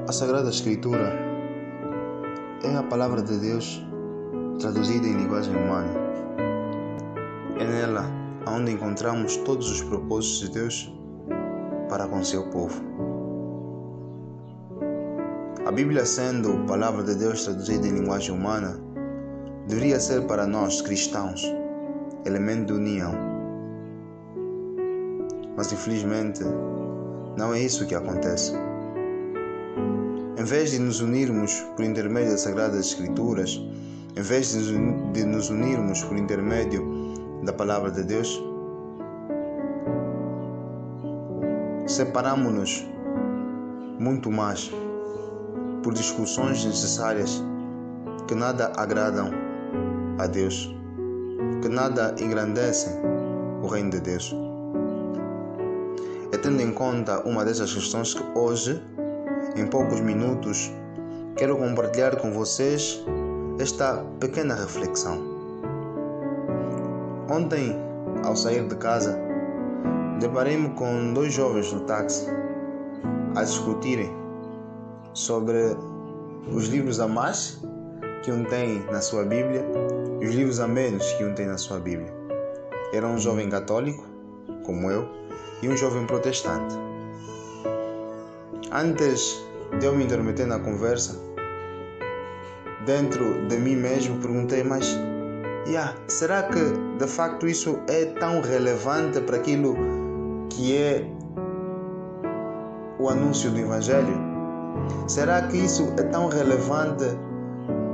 A Sagrada Escritura é a palavra de Deus traduzida em linguagem humana. É nela onde encontramos todos os propósitos de Deus para com seu povo. A Bíblia, sendo palavra de Deus traduzida em linguagem humana, deveria ser para nós, cristãos, elemento de união. Mas infelizmente não é isso que acontece. Em vez de nos unirmos por intermédio das Sagradas Escrituras, em vez de nos unirmos por intermédio da Palavra de Deus, separamos-nos muito mais por discussões desnecessárias que nada agradam a Deus, que nada engrandecem o reino de Deus. É tendo em conta uma dessas questões que hoje, em poucos minutos, quero compartilhar com vocês esta pequena reflexão. Ontem, ao sair de casa, deparei-me com dois jovens no táxi a discutirem sobre os livros a mais que um tem na sua Bíblia e os livros a menos que um tem na sua Bíblia. Era um jovem católico, como eu, e um jovem protestante. Antes de eu me intermeter na conversa, dentro de mim mesmo perguntei, mas será que de facto isso é tão relevante para aquilo que é o anúncio do Evangelho? Será que isso é tão relevante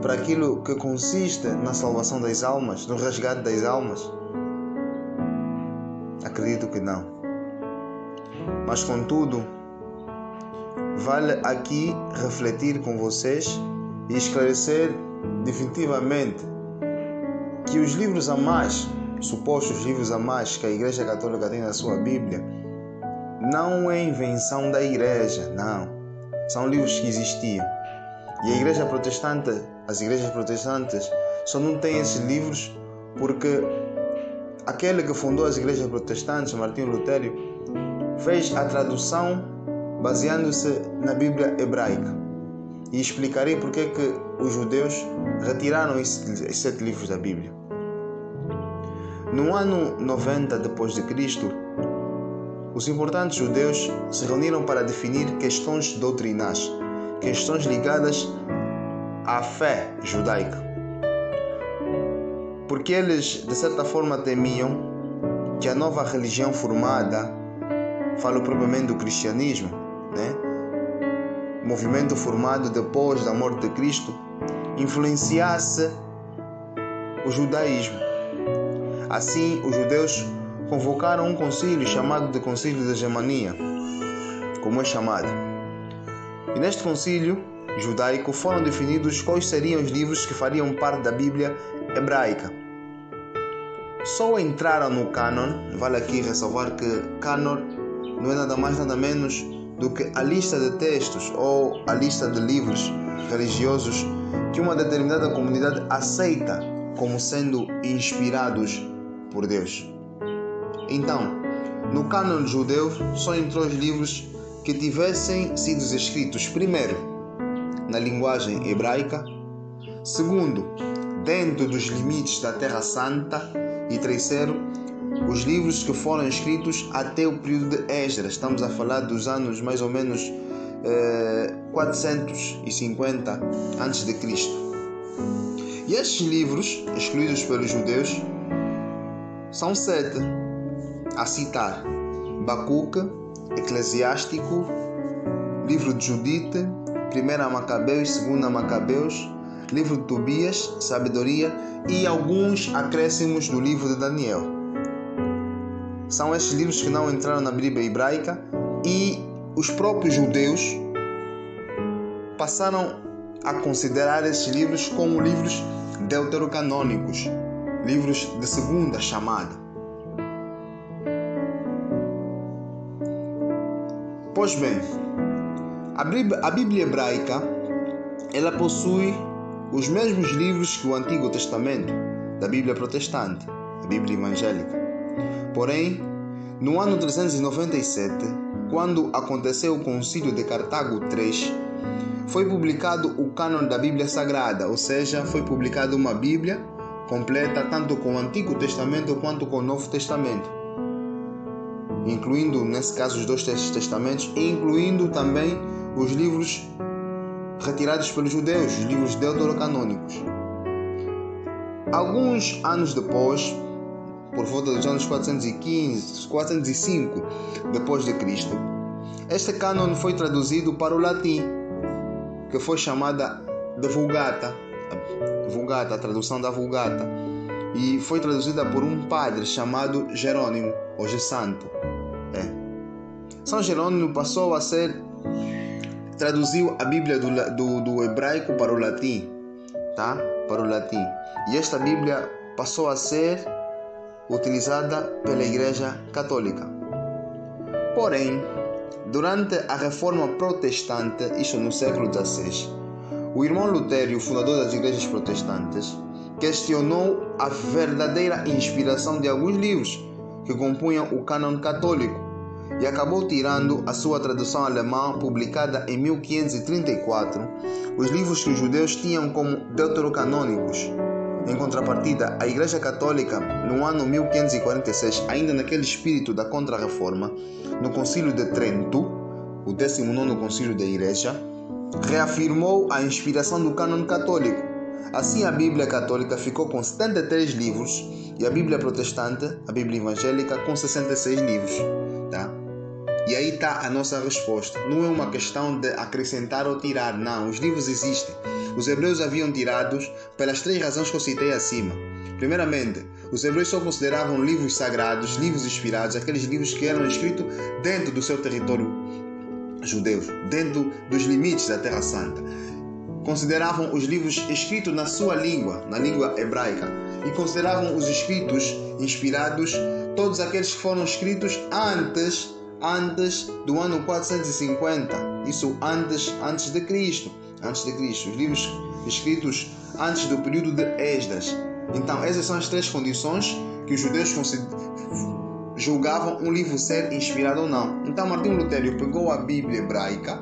para aquilo que consiste na salvação das almas, no resgate das almas? Acredito que não. Mas contudo, vale aqui refletir com vocês e esclarecer definitivamente que os livros a mais, supostos livros a mais que a Igreja Católica tem na sua Bíblia, não é invenção da Igreja, não. São livros que existiam. E a Igreja Protestante, as igrejas protestantes, só não têm esses livros porque aquele que fundou as igrejas protestantes, Martinho Lutero, fez a tradução baseando-se na Bíblia hebraica. E explicarei porque é que os judeus retiraram esses 7 livros da Bíblia. No ano 90 depois de Cristo, os importantes judeus se reuniram para definir questões doutrinais, questões ligadas à fé judaica. Porque eles, de certa forma, temiam que a nova religião formada, falo propriamente do cristianismo, movimento formado depois da morte de Cristo, influenciasse o judaísmo. Assim, os judeus convocaram um concílio chamado de Concílio de Germania, como é chamado. E neste concílio judaico foram definidos quais seriam os livros que fariam parte da Bíblia hebraica. Só entraram no cânon, vale aqui ressalvar que cânon não é nada mais nada menos do que a lista de textos ou a lista de livros religiosos que uma determinada comunidade aceita como sendo inspirados por Deus. Então, no cânon judeu só entrou os livros que tivessem sido escritos, primeiro, na linguagem hebraica, segundo, dentro dos limites da Terra Santa, e terceiro, os livros que foram escritos até o período de Esdras. Estamos a falar dos anos mais ou menos 450 a.C. E estes livros, escolhidos pelos judeus, são 7 a citar: Bacuque, Eclesiástico, livro de Judite, 1 Macabeus, 2 Macabeus, livro de Tobias, Sabedoria, e alguns acréscimos do livro de Daniel. São estes livros que não entraram na Bíblia hebraica e os próprios judeus passaram a considerar esses livros como livros deuterocanônicos, livros de segunda chamada. Pois bem, a Bíblia hebraica, ela possui os mesmos livros que o Antigo Testamento da Bíblia protestante, a Bíblia evangélica. Porém, no ano 397 quando aconteceu o Concílio de Cartago III, foi publicado o cânon da Bíblia Sagrada, ou seja, foi publicada uma Bíblia completa tanto com o Antigo Testamento quanto com o Novo Testamento, incluindo, nesse caso, os dois testamentos, e incluindo também os livros retirados pelos judeus, os livros deuterocanônicos. Alguns anos depois, por volta dos anos 405 depois de Cristo, este cânon foi traduzido para o latim, que foi chamada de Vulgata, a tradução da Vulgata, e foi traduzida por um padre chamado Jerônimo, hoje santo. São Jerônimo passou a traduziu a Bíblia do hebraico para o latim, tá? Para o latim. E esta Bíblia passou a ser utilizada pela Igreja Católica. Porém, durante a Reforma Protestante, isto no século XVI, o irmão Lutério, fundador das igrejas protestantes, questionou a verdadeira inspiração de alguns livros que compunham o cânon católico e acabou tirando a sua tradução alemã, publicada em 1534, os livros que os judeus tinham como deuterocanônicos. Em contrapartida, a Igreja Católica, no ano 1546, ainda naquele espírito da Contra-Reforma, no Concílio de Trento, o 19º Concílio da Igreja, reafirmou a inspiração do cânon católico. Assim, a Bíblia Católica ficou com 73 livros e a Bíblia Protestante, a Bíblia Evangélica, com 66 livros. Tá? E aí está a nossa resposta. Não é uma questão de acrescentar ou tirar, não. Os livros existem. Os hebreus haviam tirados pelas 3 razões que eu citei acima. Primeiramente, os hebreus só consideravam livros sagrados, livros inspirados, aqueles livros que eram escritos dentro do seu território judeu, dentro dos limites da Terra Santa. Consideravam os livros escritos na sua língua, na língua hebraica, e consideravam os escritos inspirados todos aqueles que foram escritos antes do ano 450, isso antes de Cristo, os livros escritos antes do período de Esdras. Então, essas são as 3 condições que os judeus julgavam um livro ser inspirado ou não. Então, Martinho Lutero pegou a Bíblia hebraica,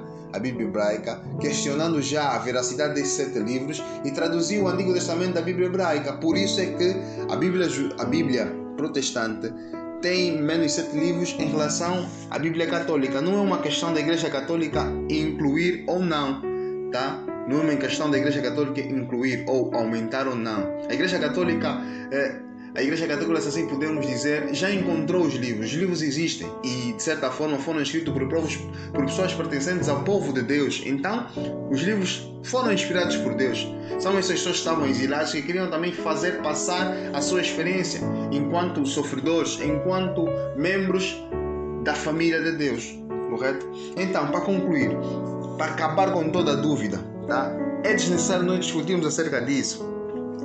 questionando já a veracidade desses 7 livros, e traduziu o Antigo Testamento da Bíblia hebraica. Por isso é que a Bíblia protestante tem menos 7 livros em relação à Bíblia Católica. Não é uma questão da Igreja Católica incluir ou não, tá? Não é uma questão da Igreja Católica incluir ou aumentar ou não. A Igreja Católica, se assim podemos dizer, já encontrou os livros existem e de certa forma foram escritos por pessoas pertencentes ao povo de Deus. Então, os livros foram inspirados por Deus. São essas pessoas que estavam exiladas que queriam também fazer passar a sua experiência enquanto sofredores, enquanto membros da família de Deus, correto? Então, para concluir, para acabar com toda a dúvida, tá? É desnecessário nós discutirmos acerca disso.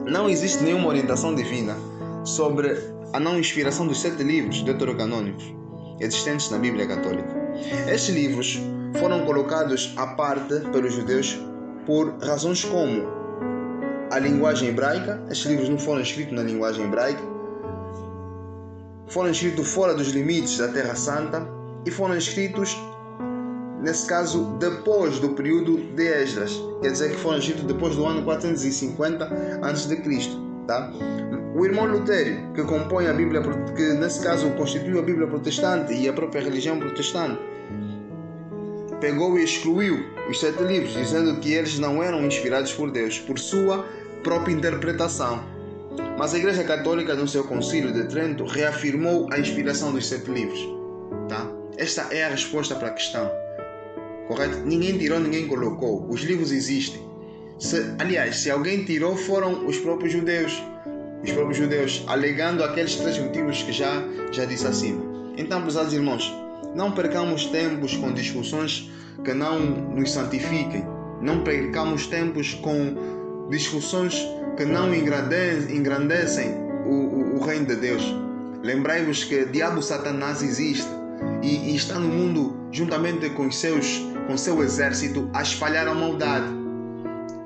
Não existe nenhuma orientação divina sobre a não inspiração dos 7 livros deuterocanônicos existentes na Bíblia Católica. Estes livros foram colocados à parte pelos judeus por razões como a linguagem hebraica. Estes livros não foram escritos na linguagem hebraica, foram escritos fora dos limites da Terra Santa e foram escritos, nesse caso, depois do período de Esdras, quer dizer que foram escritos depois do ano 450 a.C., tá? O irmão Lutério, que compõe a Bíblia, que nesse caso constituiu a Bíblia protestante e a própria religião protestante, pegou e excluiu os 7 livros, dizendo que eles não eram inspirados por Deus, por sua própria interpretação. Mas a Igreja Católica, no seu Concílio de Trento, reafirmou a inspiração dos 7 livros, tá? Esta é a resposta para a questão, correto? Ninguém tirou, ninguém colocou. Os livros existem. Se alguém tirou, foram os próprios judeus, alegando aqueles 3 motivos que já disse acima. Então, prezados irmãos, não percamos tempos com discussões que não nos santifiquem. Não percamos tempos com discussões que não engrandecem o reino de Deus. Lembrai-vos que o diabo Satanás existe e está no mundo juntamente com seu exército a espalhar a maldade.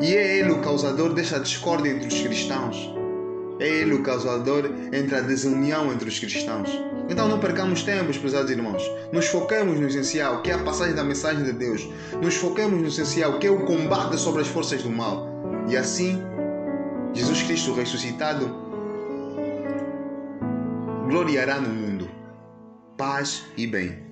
E é ele o causador desta discórdia entre os cristãos. É ele o causador entre a desunião entre os cristãos. Então não percamos tempo, prezados irmãos. Nos foquemos no essencial, que é a passagem da mensagem de Deus. Nos foquemos no essencial, que é o combate sobre as forças do mal. E assim, Jesus Cristo ressuscitado gloriará no mundo. Paz e bem.